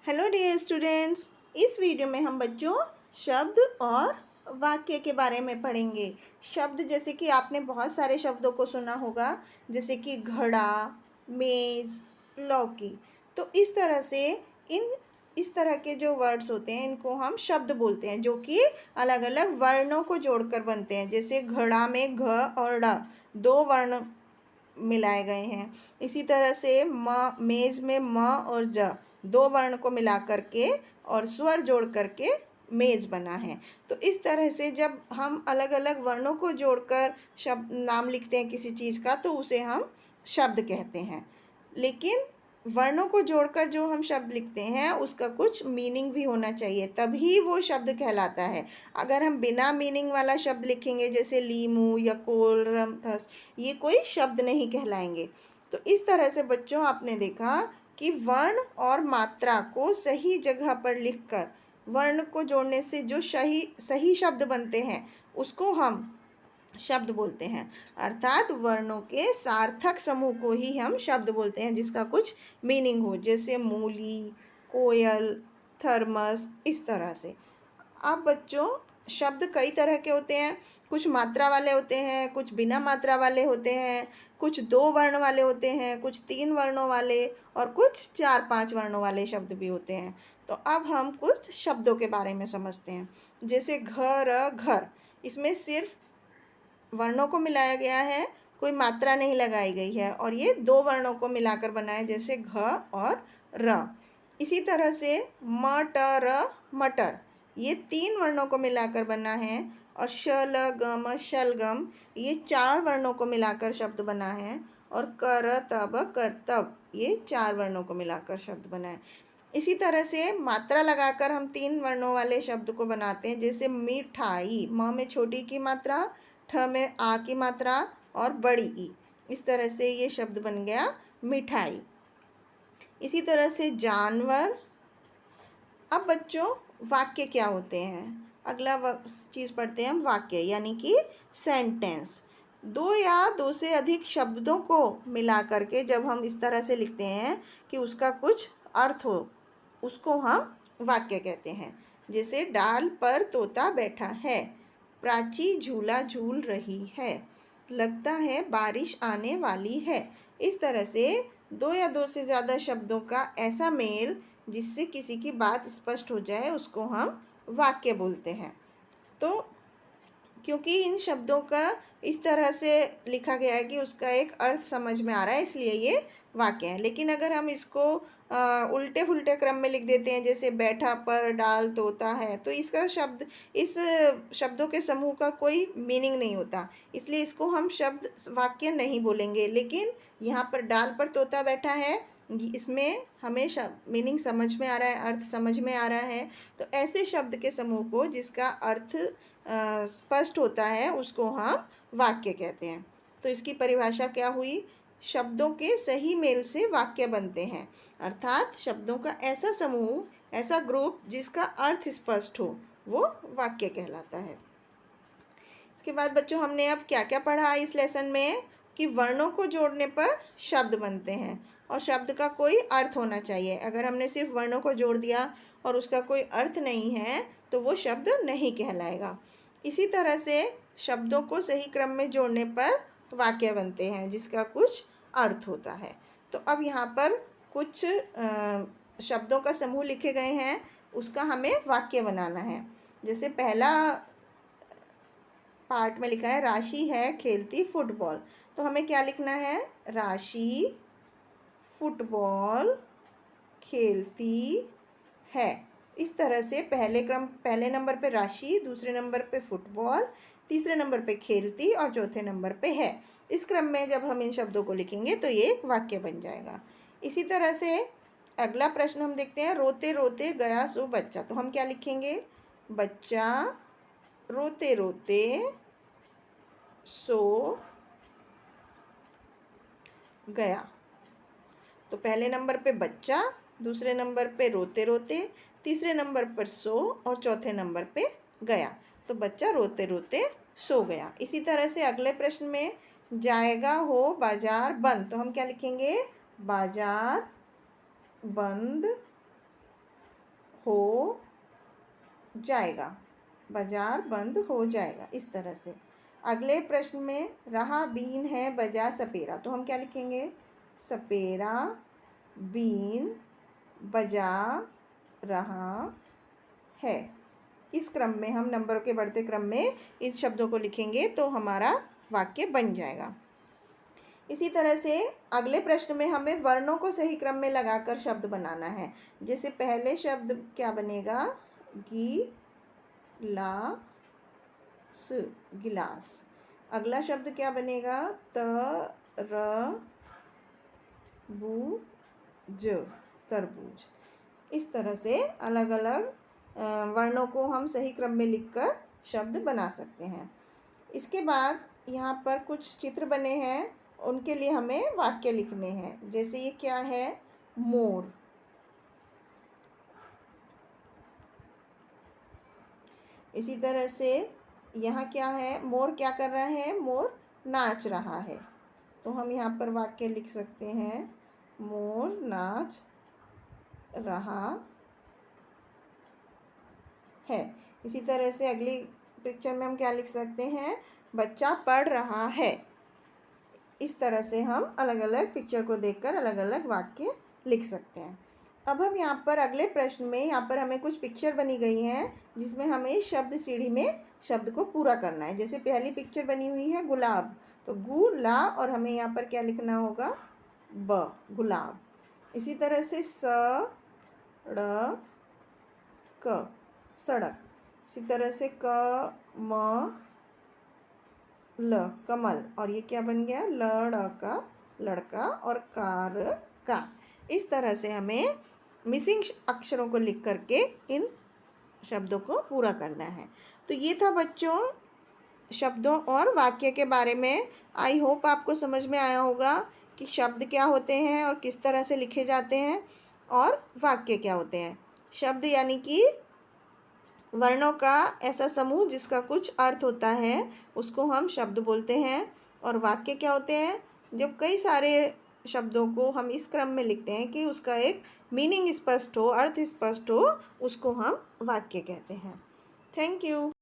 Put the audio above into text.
Hello dear students. इस video में हम बच्चों शब्द और वाक्य के बारे में पढ़ेंगे। शब्द जैसे कि आपने बहुत सारे शब्दों को सुना होगा, जैसे कि घड़ा, मेज़, लौकी। तो इस तरह से इस तरह के जो वर्ड्स होते हैं इनको हम शब्द बोलते हैं, जो कि अलग अलग वर्णों को जोड़कर बनते हैं। जैसे घड़ा में घ और ड़ दो वर्ण मिलाए गए हैं। इसी तरह से मेज़ में म और ज दो वर्ण को मिला करके और स्वर जोड़ करके मेज़ बना है। तो इस तरह से जब हम अलग अलग वर्णों को जोड़कर शब्द नाम लिखते हैं किसी चीज़ का, तो उसे हम शब्द कहते हैं। लेकिन वर्णों को जोड़कर जो हम शब्द लिखते हैं उसका कुछ मीनिंग भी होना चाहिए, तभी वो शब्द कहलाता है। अगर हम बिना मीनिंग वाला शब्द लिखेंगे, जैसे लीमू या कोलरमथस, ये कोई शब्द नहीं कहलाएंगे। तो इस तरह से बच्चों आपने देखा कि वर्ण और मात्रा को सही जगह पर लिखकर वर्ण को जोड़ने से जो सही सही शब्द बनते हैं उसको हम शब्द बोलते हैं। अर्थात वर्णों के सार्थक समूह को ही हम शब्द बोलते हैं, जिसका कुछ मीनिंग हो, जैसे मूली, कोयल, थर्मस, इस तरह से। अब बच्चों शब्द कई तरह के होते हैं। कुछ मात्रा वाले होते हैं, कुछ बिना मात्रा वाले होते हैं, कुछ दो वर्ण वाले होते हैं, कुछ तीन वर्णों वाले और कुछ चार पांच वर्णों वाले शब्द भी होते हैं। तो अब हम कुछ शब्दों के बारे में समझते हैं। जैसे घर, घर, इसमें सिर्फ वर्णों को मिलाया गया है, कोई मात्रा नहीं लगाई गई है, और ये दो वर्णों को मिलाकर बना है, जैसे घ और र। इसी तरह से मटर, मटर, ये तीन वर्णों को मिलाकर बना है। और शलगम, शलगम, ये चार वर्णों को मिलाकर शब्द बना है। और करतब, करतब, ये चार वर्णों को मिलाकर शब्द बना है। इसी तरह से मात्रा लगाकर हम तीन वर्णों वाले शब्द को बनाते हैं, जैसे मिठाई, म में छोटी की मात्रा, ठ में आ की मात्रा और बड़ी ई। इस तरह से ये शब्द बन गया मिठाई। इसी तरह से जानवर। अब बच्चों वाक्य क्या होते हैं? अगला चीज़ पढ़ते हैं हम, वाक्य यानी कि सेंटेंस। दो या दो से अधिक शब्दों को मिला करके जब हम इस तरह से लिखते हैं कि उसका कुछ अर्थ हो, उसको हम वाक्य कहते हैं। जैसे डाल पर तोता बैठा है, प्राची झूला झूल रही है, लगता है बारिश आने वाली है। इस तरह से दो या दो से ज़्यादा शब्दों का ऐसा मेल जिससे किसी की बात स्पष्ट हो जाए, उसको हम वाक्य बोलते हैं। तो क्योंकि इन शब्दों का इस तरह से लिखा गया है कि उसका एक अर्थ समझ में आ रहा है, इसलिए ये वाक्य है। लेकिन अगर हम इसको उल्टे फुल्टे क्रम में लिख देते हैं, जैसे बैठा पर डाल तोता है, तो इसका शब्द इस शब्दों के समूह का कोई मीनिंग नहीं होता, इसलिए इसको हम शब्द वाक्य नहीं बोलेंगे। लेकिन यहाँ पर डाल पर तोता बैठा है, इसमें हमें मीनिंग समझ में आ रहा है, अर्थ समझ में आ रहा है। तो ऐसे शब्द के समूह को जिसका अर्थ स्पष्ट होता है उसको हम वाक्य कहते हैं। तो इसकी परिभाषा क्या हुई? शब्दों के सही मेल से वाक्य बनते हैं, अर्थात शब्दों का ऐसा समूह, ऐसा ग्रुप जिसका अर्थ स्पष्ट हो, वो वाक्य कहलाता है। इसके बाद बच्चों हमने अब क्या क्या पढ़ा इस लेसन में? कि वर्णों को जोड़ने पर शब्द बनते हैं और शब्द का कोई अर्थ होना चाहिए। अगर हमने सिर्फ वर्णों को जोड़ दिया और उसका कोई अर्थ नहीं है तो वो शब्द नहीं कहलाएगा। इसी तरह से शब्दों को सही क्रम में जोड़ने पर वाक्य बनते हैं जिसका कुछ अर्थ होता है। तो अब यहाँ पर कुछ शब्दों का समूह लिखे गए हैं, उसका हमें वाक्य बनाना है। जैसे पहला पार्ट में लिखा है राशि है खेलती फुटबॉल, तो हमें क्या लिखना है? राशि फुटबॉल खेलती है। इस तरह से पहले नंबर पे राशि, दूसरे नंबर पे फुटबॉल, तीसरे नंबर पे खेलती और चौथे नंबर पे है। इस क्रम में जब हम इन शब्दों को लिखेंगे तो ये एक वाक्य बन जाएगा। इसी तरह से अगला प्रश्न हम देखते हैं, रोते रोते गया सो बच्चा, तो हम क्या लिखेंगे? बच्चा रोते रोते सो गया। तो पहले नंबर पे बच्चा, दूसरे नंबर पे रोते रोते, तीसरे नंबर पर सो और चौथे नंबर पे गया। तो बच्चा रोते रोते सो गया। इसी तरह से अगले प्रश्न में, जाएगा हो बाजार बंद, तो हम क्या लिखेंगे? बाजार बंद हो जाएगा, बाजार बंद हो जाएगा, इस तरह से। अगले प्रश्न में रहा बीन है बजा सपेरा, तो हम क्या लिखेंगे? सपेरा बीन बजा रहा है। इस क्रम में हम नंबरों के बढ़ते क्रम में इस शब्दों को लिखेंगे तो हमारा वाक्य बन जाएगा। इसी तरह से अगले प्रश्न में हमें वर्णों को सही क्रम में लगाकर शब्द बनाना है। जैसे पहले शब्द क्या बनेगा? गिलास, गिलास। अगला शब्द क्या बनेगा? तरबूज, तरबूज। इस तरह से अलग अलग वर्णों को हम सही क्रम में लिखकर शब्द बना सकते हैं। इसके बाद यहाँ पर कुछ चित्र बने हैं, उनके लिए हमें वाक्य लिखने हैं। जैसे ये क्या है? मोर। इसी तरह से यहाँ क्या है? मोर क्या कर रहा है? मोर नाच रहा है। तो हम यहाँ पर वाक्य लिख सकते हैं, मोर नाच रहा है। इसी तरह से अगली पिक्चर में हम क्या लिख सकते हैं? बच्चा पढ़ रहा है। इस तरह से हम अलग अलग पिक्चर को देखकर अलग अलग वाक्य लिख सकते हैं। अब हम यहाँ पर अगले प्रश्न में यहाँ पर हमें कुछ पिक्चर बनी गई हैं जिसमें हमें शब्द सीढ़ी में शब्द को पूरा करना है। जैसे पहली पिक्चर बनी हुई है गुलाब, तो गु ला और हमें यहाँ पर क्या लिखना होगा? ब, गुलाब। इसी तरह से स ड़ क, सड़क। इसी तरह से क म ल, कमल। और ये क्या बन गया? लड़का, लड़का। और कार का। इस तरह से हमें मिसिंग अक्षरों को लिख करके इन शब्दों को पूरा करना है। तो ये था बच्चों शब्दों और वाक्य के बारे में। आई होप आपको समझ में आया होगा कि शब्द क्या होते हैं और किस तरह से लिखे जाते हैं और वाक्य क्या होते हैं। शब्द यानी कि वर्णों का ऐसा समूह जिसका कुछ अर्थ होता है, उसको हम शब्द बोलते हैं। और वाक्य क्या होते हैं? जब कई सारे शब्दों को हम इस क्रम में लिखते हैं कि उसका एक मीनिंग स्पष्ट हो, अर्थ स्पष्ट हो, उसको हम वाक्य कहते हैं। Thank you.